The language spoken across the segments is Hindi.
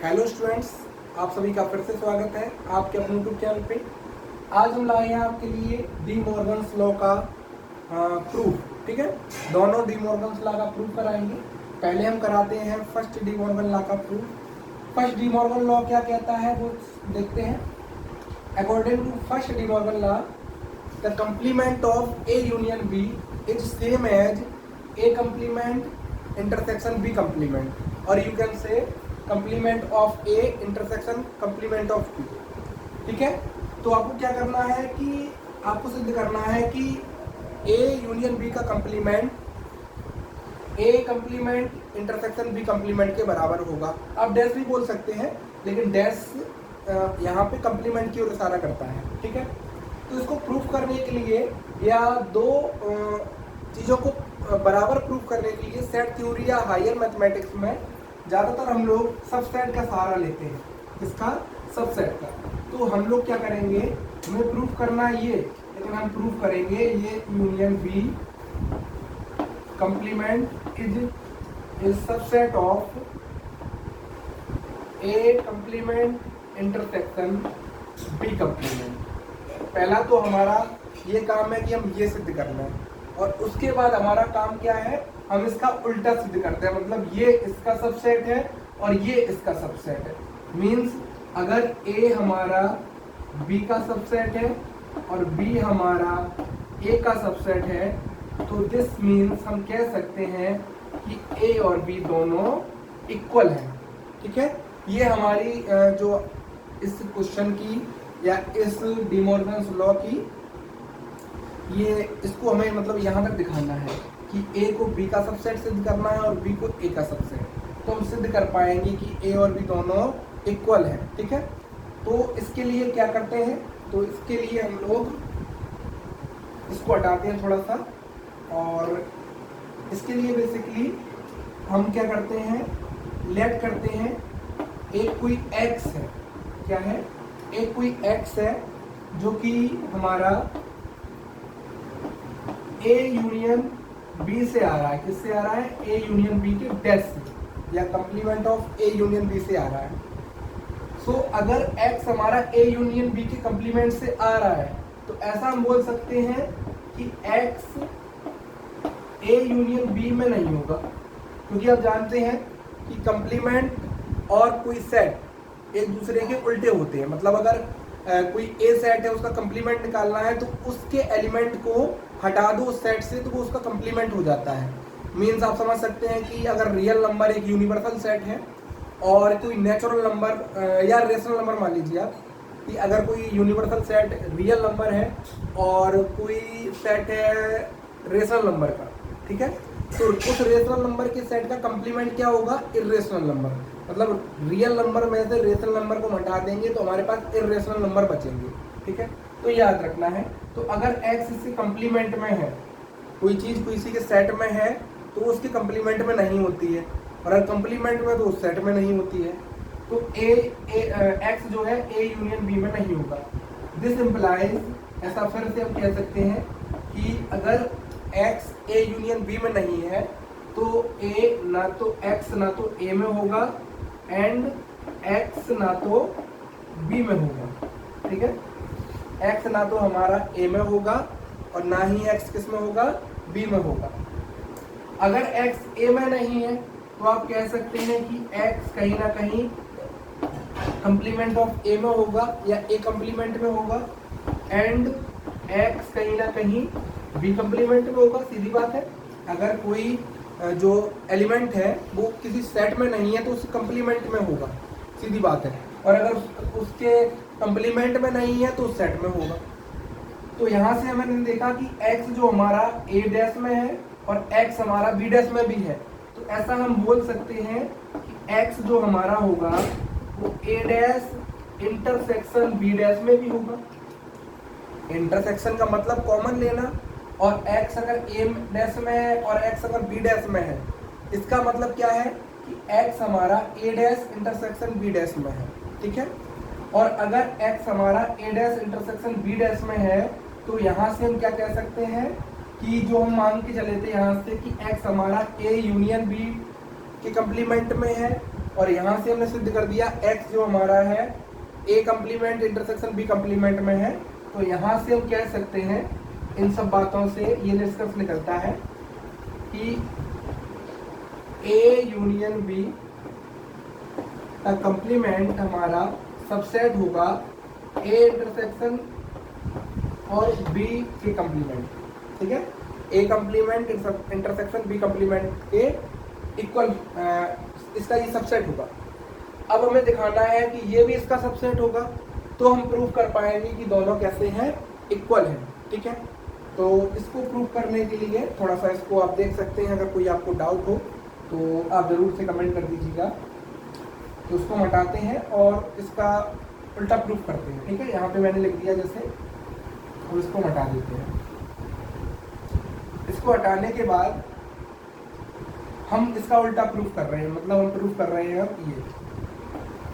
हेलो स्टूडेंट्स, आप सभी का फिर से स्वागत है आपके अपने यूट्यूब चैनल पे। आज हम लाए हैं आपके लिए डी मॉर्गन्स लॉ का प्रूफ। ठीक है, दोनों डी मॉर्गन्स लॉ का प्रूफ कराएंगे। पहले हम कराते हैं फर्स्ट डी मॉर्गन लॉ का proof. First De Morgan law क्या कहता है वो देखते हैं। According to first De Morgan law, the complement of A union B is same as A complement intersection B complement, और you can say complement of A intersection complement of B. ठीक है, तो आपको क्या करना है कि आपको सिद्ध करना है कि ए यूनियन बी का कंप्लीमेंट ए कंप्लीमेंट इंटरसेक्शन बी कंप्लीमेंट के बराबर होगा। आप डैश भी बोल सकते हैं, लेकिन डैश यहाँ पे कंप्लीमेंट की ओर इशारा करता है। ठीक है, तो इसको प्रूफ करने के लिए या दो चीज़ों को बराबर प्रूफ करने के लिए सेट थ्योरी या हायर मैथमेटिक्स में ज़्यादातर हम लोग सबसेट का सहारा लेते हैं। इसका सबसेट का, तो हम लोग क्या करेंगे, हमें प्रूफ करना है ये, लेकिन हम प्रूफ करेंगे ये union B complement is subset of A complement intersection B complement. पहला तो हमारा ये काम है कि हम ये सिद्ध करना है, और उसके बाद हमारा काम क्या है, हम इसका उल्टा सिद्ध करते हैं। मतलब ये इसका सबसेट है और ये इसका सबसेट है। मींस अगर A हमारा B का सबसेट है और B हमारा A का सबसेट है, तो दिस मीन्स हम कह सकते हैं कि A और B दोनों इक्वल हैं। ठीक है, ये हमारी जो इस क्वेश्चन की या इस डी मॉर्गन्स लॉ की, ये इसको हमें मतलब यहाँ तक दिखाना है कि A को B का सबसेट सिद्ध करना है और B को A का सबसेट। तो हम सिद्ध कर पाएंगे कि A और B दोनों इक्वल हैं। ठीक है, तो इसके लिए क्या करते हैं, तो इसके लिए हम लोग इसको हटाते हैं थोड़ा सा, और इसके लिए बेसिकली हम क्या करते हैं, लेट करते हैं एक कोई x है। क्या है, एक कोई x है जो कि हमारा A यूनियन B से आ रहा है। किससे आ रहा है, A यूनियन B के डैश से, या complement of A union B से आ रहा है। सो अगर x हमारा A यूनियन B के कंप्लीमेंट से आ रहा है, तो ऐसा हम बोल सकते हैं कि x A यूनियन B में नहीं होगा, क्योंकि आप जानते हैं कि कंप्लीमेंट और कोई सेट एक दूसरे के उल्टे होते हैं। मतलब अगर कोई A सेट है, उसका कंप्लीमेंट निकालना है, तो उसके एलिमेंट को हटा दो उस सेट से, तो वो उसका कंप्लीमेंट हो जाता है। मीन्स आप समझ सकते हैं कि अगर रियल नंबर एक यूनिवर्सल सेट है और कोई नेचुरल नंबर या रेशनल नंबर, मान लीजिए आप कि अगर कोई यूनिवर्सल सेट रियल नंबर है और कोई सेट है रेशनल नंबर का, ठीक है, तो उस रेशनल नंबर के सेट का कंप्लीमेंट क्या होगा, इर्रेशनल नंबर। मतलब रियल नंबर में से रेशनल नंबर को हटा देंगे तो हमारे पास इर्रेशनल नंबर बचेंगे। ठीक है, तो याद रखना है। तो अगर x इसके कंप्लीमेंट में है, कोई चीज़ कोई इसी के सेट में है, तो उसके कंप्लीमेंट में नहीं होती है, और अगर कंप्लीमेंट में तो उस सेट में नहीं होती है। तो x जो है A यूनियन B में नहीं होगा। दिस इम्प्लाइज, ऐसा फिर से हम कह सकते हैं कि अगर x A यूनियन B में नहीं है, तो A ना तो x ना तो A में होगा, एंड x ना तो B में होगा। ठीक है, x ना तो हमारा A में होगा और ना ही x किस में होगा, B में होगा। अगर x A में नहीं है, तो आप कह सकते हैं कि x कहीं ना कहीं कंप्लीमेंट ऑफ A में होगा या A कंप्लीमेंट में होगा, एंड x कहीं ना कहीं B कंप्लीमेंट में होगा। सीधी बात है, अगर कोई जो एलिमेंट है वो किसी सेट में नहीं है तो उस कंप्लीमेंट में होगा, सीधी बात है, और अगर उसके कंप्लीमेंट में नहीं है तो उस सेट में होगा। तो यहाँ से हमने देखा कि x जो हमारा A डैश में है और x हमारा B डैश में भी है, तो ऐसा हम बोल सकते हैं कि x जो हमारा होगा वो A dash intersection B dash में भी होगा। इंटरसेक्शन का मतलब कॉमन लेना, और x अगर A डैश में है और x अगर B डैश में है, इसका मतलब क्या है कि x हमारा A dash intersection B dash में है। ठीक है, और अगर x हमारा A dash intersection B dash में है, तो यहाँ से हम क्या कह सकते हैं कि जो हम मान के चले थे यहाँ से कि x हमारा A यूनियन B के कंप्लीमेंट में है और यहाँ से हमने सिद्ध कर दिया x जो हमारा है a complement intersection b complement में है, तो यहाँ से हम कह सकते हैं इन सब बातों से ये निष्कर्ष निकलता है कि a यूनियन b का कंप्लीमेंट हमारा सबसेट होगा a इंटरसेक्शन और b के कंप्लीमेंट, ठीक है, a complement intersection b complement के इक्वल इसका ये सबसेट होगा। अब हमें दिखाना है कि ये भी इसका सबसेट होगा, तो हम प्रूव कर पाएंगे कि दोनों कैसे हैं, इक्वल हैं, ठीक है। तो इसको प्रूव करने के लिए थोड़ा सा इसको आप देख सकते हैं, अगर कोई आपको डाउट हो तो आप ज़रूर से कमेंट कर दीजिएगा। तो उसको हटाते हैं और इसका उल्टा प्रूफ करते हैं, ठीक है। यहाँ पे मैंने लिख दिया जैसे, और इसको हटा देते हैं। इसको हटाने के बाद हम इसका उल्टा प्रूफ कर रहे हैं, मतलब हम प्रूफ कर रहे हैं ये,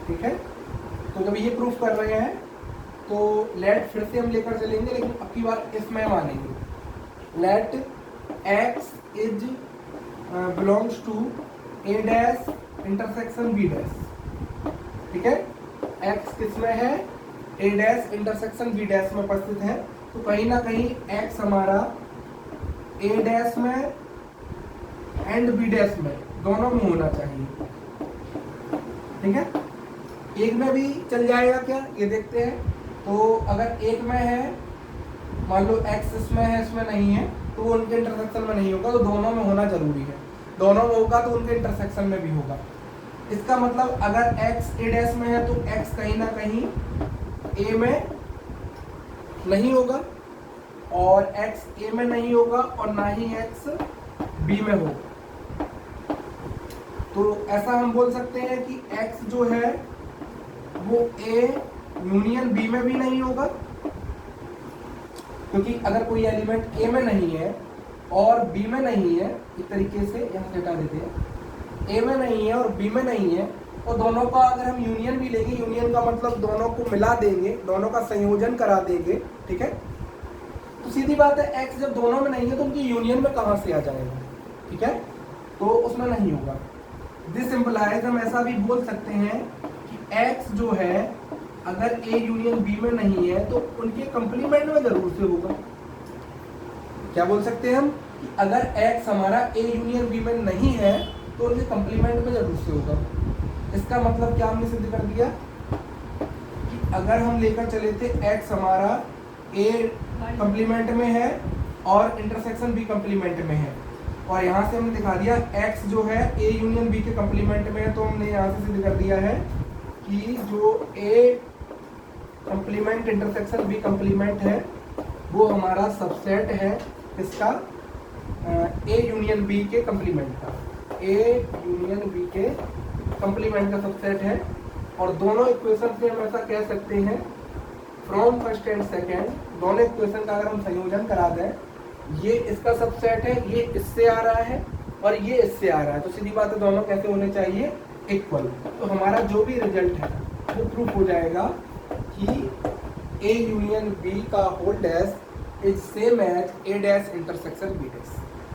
ठीक है। तो जब ये प्रूफ कर रहे हैं तो लेट फिर से हम लेकर चलेंगे, लेकिन अब की बार इसमें हम आनेंगे। Let x is belongs to a dash intersection b dash, ठीक है। x किसमें है, a dash intersection b dash में उपस्थित है, तो कहीं ना कहीं x हमारा a डैश में एंड b डैश में दोनों में होना चाहिए, ठीक है। एक में भी चल जाएगा क्या, ये देखते हैं। तो अगर एक में है, मान लो x इसमें है इसमें नहीं है, तो वो उनके इंटरसेक्शन में नहीं होगा, तो दोनों में होना जरूरी है। दोनों में होगा तो उनके इंटरसेक्शन में भी होगा। इसका मतलब अगर x a डैश में है तो x कहीं ना कहीं a में नहीं होगा, और x a में नहीं होगा, और ना ही x b में होगा। तो ऐसा हम बोल सकते हैं कि x जो है वो a यूनियन b में भी नहीं होगा, क्योंकि अगर कोई एलिमेंट a में नहीं है और b में नहीं है, इस तरीके से यहाँ से हटा देते हैं, a में नहीं है और b में नहीं है, तो दोनों का अगर हम यूनियन भी लेंगे, यूनियन का मतलब दोनों को मिला देंगे, दोनों का संयोजन करा देंगे, ठीक है। तो सीधी बात है x जब दोनों में नहीं है तो उनकी यूनियन में कहाँ से आ जाएगा, ठीक है, तो उसमें नहीं होगा। दिस इम्प्लाइज हम ऐसा भी बोल सकते हैं कि x जो है अगर a यूनियन b में नहीं है तो उनके कंप्लीमेंट में जरूर से होगा। क्या बोल सकते हैं हम कि अगर x हमारा a यूनियन b में नहीं है तो उनके कंप्लीमेंट में जरूर से होगा। इसका मतलब क्या हमने सिद्ध कर दिया कि अगर हम लेकर चले थे x हमारा a कंप्लीमेंट में है और इंटरसेक्शन b कंप्लीमेंट में है, और यहाँ से हमने दिखा दिया x जो है a यूनियन b के कंप्लीमेंट में है, तो हमने यहाँ से सिद्ध कर दिया है कि जो a complement intersection b complement है वो हमारा सबसेट है इसका a यूनियन b के कंप्लीमेंट का, a यूनियन b के कंप्लीमेंट का सबसेट है। और दोनों इक्वेशन से हम ऐसा कह सकते हैं फ्रॉम फर्स्ट एंड सेकेंड, दोनों इक्वेशन का अगर हम संयोजन करा दें, ये इसका सबसेट है, ये इससे आ रहा है और ये इससे आ रहा है, तो सीधी बात है दोनों कैसे होने चाहिए, इक्वल। तो हमारा जो भी रिजल्ट है वो प्रूफ हो जाएगा कि a यूनियन b का whole dash is same as a dash intersection b dash.